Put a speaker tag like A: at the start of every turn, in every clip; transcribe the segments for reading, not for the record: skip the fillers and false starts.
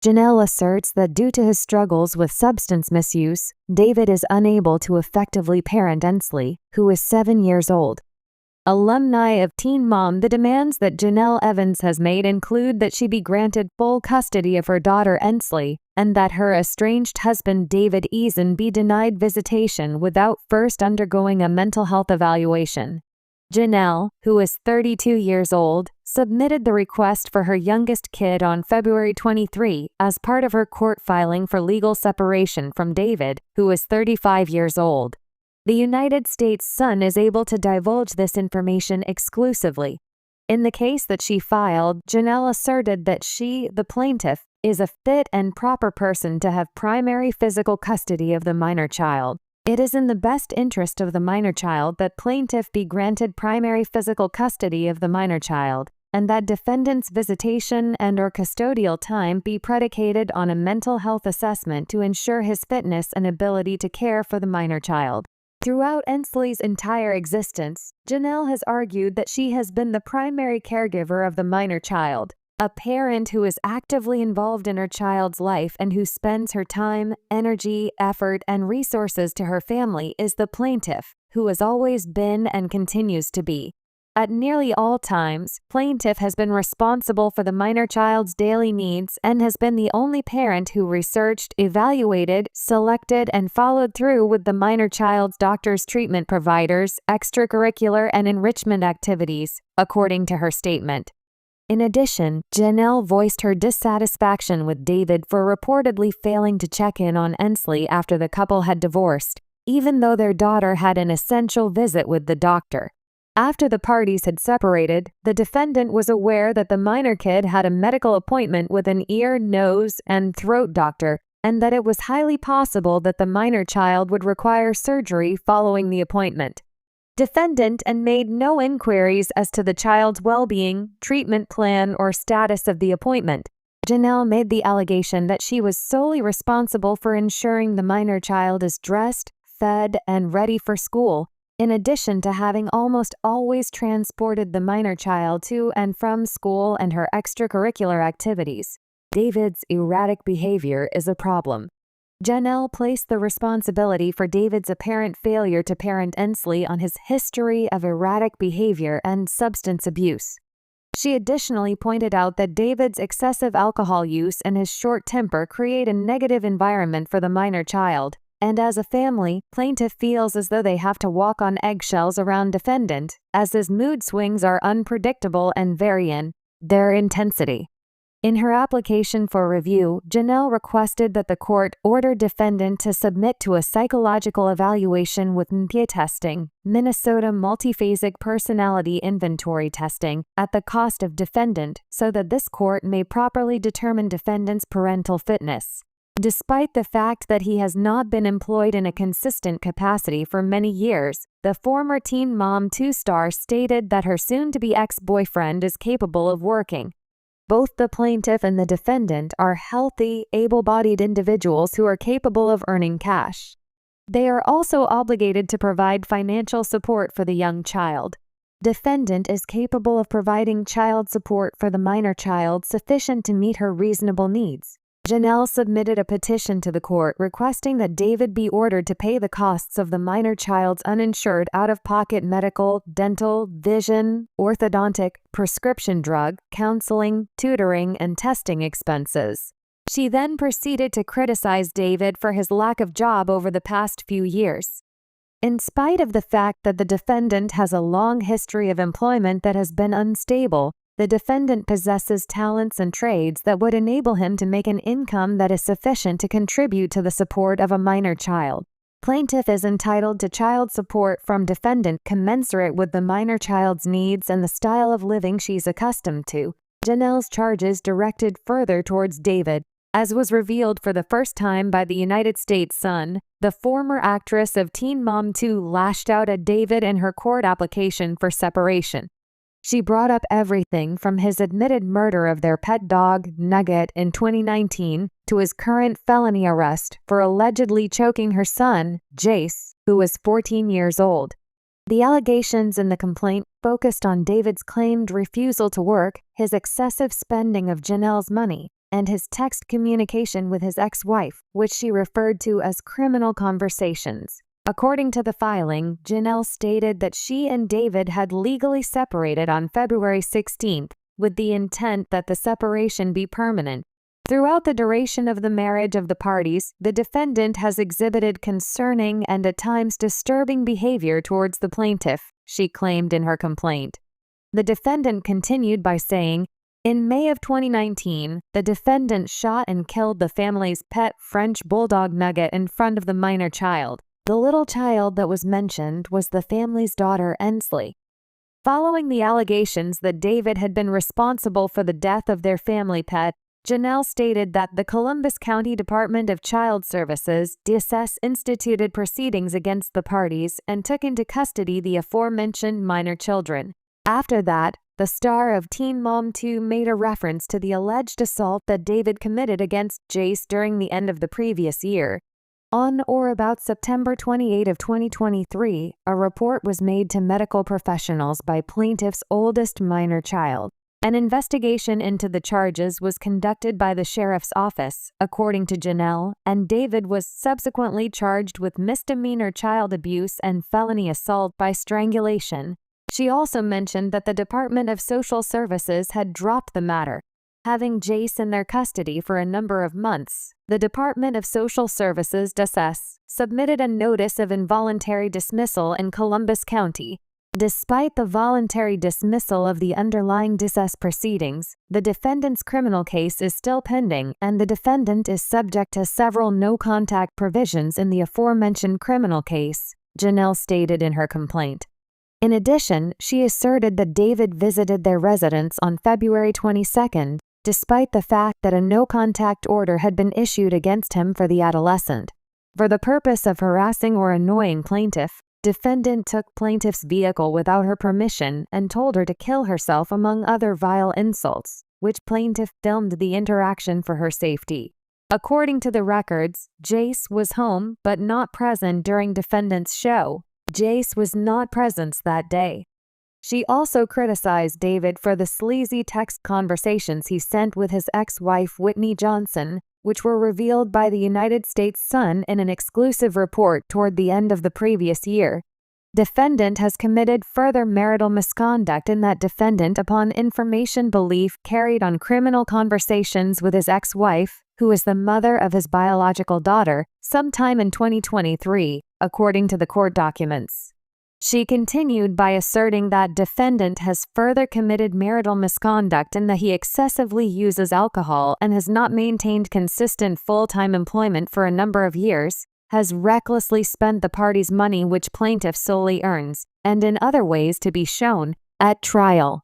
A: Jenelle asserts that due to his struggles with substance misuse, David is unable to effectively parent Ensley, who is 7 years old. Alumni of Teen Mom, the demands that Jenelle Evans has made include that she be granted full custody of her daughter Ensley, and that her estranged husband David Eason be denied visitation without first undergoing a mental health evaluation. Jenelle, who is 32 years old, submitted the request for her youngest kid on February 23 as part of her court filing for legal separation from David, who is 35 years old. The United States Sun is able to divulge this information exclusively. In the case that she filed, Jenelle asserted that she, the plaintiff, is a fit and proper person to have primary physical custody of the minor child. It is in the best interest of the minor child that plaintiff be granted primary physical custody of the minor child, and that defendant's visitation and/or custodial time be predicated on a mental health assessment to ensure his fitness and ability to care for the minor child. Throughout Ensley's entire existence, Jenelle has argued that she has been the primary caregiver of the minor child. A parent who is actively involved in her child's life and who spends her time, energy, effort, and resources to her family is the plaintiff, who has always been and continues to be. At nearly all times, plaintiff has been responsible for the minor child's daily needs and has been the only parent who researched, evaluated, selected, and followed through with the minor child's doctor's treatment providers, extracurricular and enrichment activities, according to her statement. In addition, Jenelle voiced her dissatisfaction with David for reportedly failing to check in on Ensley after the couple had divorced, even though their daughter had an essential visit with the doctor. After the parties had separated, the defendant was aware that the minor kid had a medical appointment with an ear, nose, and throat doctor, and that it was highly possible that the minor child would require surgery following the appointment. Defendant and made no inquiries as to the child's well-being, treatment plan, or status of the appointment. Jenelle made the allegation that she was solely responsible for ensuring the minor child is dressed, fed, and ready for school, in addition to having almost always transported the minor child to and from school and her extracurricular activities. David's erratic behavior is a problem. Jenelle placed the responsibility for David's apparent failure to parent Ensley on his history of erratic behavior and substance abuse. She additionally pointed out that David's excessive alcohol use and his short temper create a negative environment for the minor child, and as a family, plaintiff feels as though they have to walk on eggshells around defendant, as his mood swings are unpredictable and vary in their intensity. In her application for review, Jenelle requested that the court order defendant to submit to a psychological evaluation with MPA testing, Minnesota Multiphasic Personality Inventory testing, at the cost of defendant, so that this court may properly determine defendant's parental fitness. Despite the fact that he has not been employed in a consistent capacity for many years, the former Teen Mom 2-star stated that her soon-to-be ex-boyfriend is capable of working. Both the plaintiff and the defendant are healthy, able-bodied individuals who are capable of earning cash. They are also obligated to provide financial support for the young child. Defendant is capable of providing child support for the minor child sufficient to meet her reasonable needs. Jenelle submitted a petition to the court requesting that David be ordered to pay the costs of the minor child's uninsured out-of-pocket medical, dental, vision, orthodontic, prescription drug, counseling, tutoring, and testing expenses. She then proceeded to criticize David for his lack of job over the past few years. In spite of the fact that the defendant has a long history of employment that has been unstable, the defendant possesses talents and trades that would enable him to make an income that is sufficient to contribute to the support of a minor child. Plaintiff is entitled to child support from defendant commensurate with the minor child's needs and the style of living she's accustomed to. Jenelle's charges directed further towards David. As was revealed for the first time by the United States Sun, the former actress of Teen Mom 2 lashed out at David in her court application for separation. She brought up everything from his admitted murder of their pet dog, Nugget, in 2019 to his current felony arrest for allegedly choking her son, Jace, who was 14 years old. The allegations in the complaint focused on David's claimed refusal to work, his excessive spending of Jenelle's money, and his text communication with his ex-wife, which she referred to as criminal conversations. According to the filing, Jenelle stated that she and David had legally separated on February 16th, with the intent that the separation be permanent. Throughout the duration of the marriage of the parties, the defendant has exhibited concerning and at times disturbing behavior towards the plaintiff, she claimed in her complaint. The defendant continued by saying, in May of 2019, the defendant shot and killed the family's pet French bulldog Nugget in front of the minor child. The little child that was mentioned was the family's daughter, Ensley. Following the allegations that David had been responsible for the death of their family pet, Jenelle stated that the Columbus County Department of Child Services DSS instituted proceedings against the parties and took into custody the aforementioned minor children. After that, the star of Teen Mom 2 made a reference to the alleged assault that David committed against Jace during the end of the previous year. On or about September 28 of 2023, a report was made to medical professionals by plaintiff's oldest minor child. An investigation into the charges was conducted by the sheriff's office, according to Jenelle, and David was subsequently charged with misdemeanor child abuse and felony assault by strangulation. She also mentioned that the Department of Social Services had dropped the matter. Having Jace in their custody for a number of months, the Department of Social Services DSS submitted a notice of involuntary dismissal in Columbus County. Despite the voluntary dismissal of the underlying DSS proceedings, the defendant's criminal case is still pending and the defendant is subject to several no-contact provisions in the aforementioned criminal case, Jenelle stated in her complaint. In addition, she asserted that David visited their residence on February 22, despite the fact that a no-contact order had been issued against him for the adolescent. For the purpose of harassing or annoying plaintiff, defendant took plaintiff's vehicle without her permission and told her to kill herself among other vile insults, which plaintiff filmed the interaction for her safety. According to the records, Jace was home but not present during defendant's show. Jace was not present that day. She also criticized David for the sleazy text conversations he sent with his ex-wife Whitney Johnson, which were revealed by the United States Sun in an exclusive report toward the end of the previous year. Defendant has committed further marital misconduct in that defendant upon information belief carried on criminal conversations with his ex-wife, who is the mother of his biological daughter, sometime in 2023, according to the court documents. She continued by asserting that defendant has further committed marital misconduct in that he excessively uses alcohol and has not maintained consistent full-time employment for a number of years, has recklessly spent the party's money which plaintiff solely earns, and in other ways to be shown at trial.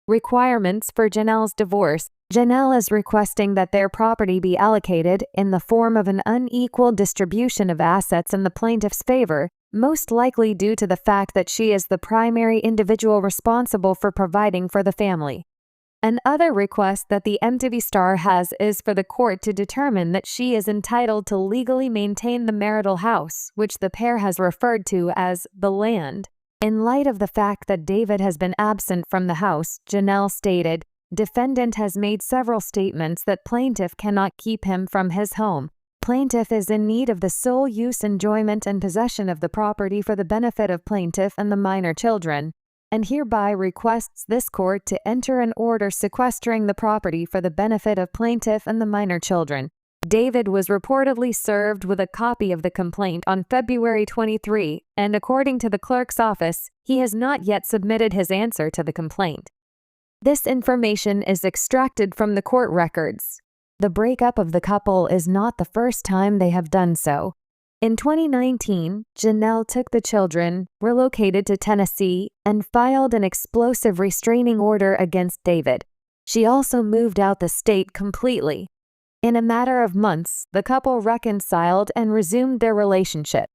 A: Requirements for Jenelle's divorce. Jenelle is requesting that their property be allocated in the form of an unequal distribution of assets in the plaintiff's favor, most likely due to the fact that she is the primary individual responsible for providing for the family. Another request that the MTV star has is for the court to determine that she is entitled to legally maintain the marital house, which the pair has referred to as the land. In light of the fact that David has been absent from the house, Jenelle stated, defendant has made several statements that plaintiff cannot keep him from his home. Plaintiff is in need of the sole use, enjoyment, and possession of the property for the benefit of plaintiff and the minor children, and hereby requests this court to enter an order sequestering the property for the benefit of plaintiff and the minor children. David was reportedly served with a copy of the complaint on February 23, and according to the clerk's office, he has not yet submitted his answer to the complaint. This information is extracted from the court records. The breakup of the couple is not the first time they have done so. In 2019, Jenelle took the children, relocated to Tennessee, and filed an explosive restraining order against David. She also moved out the state completely. In a matter of months, the couple reconciled and resumed their relationship.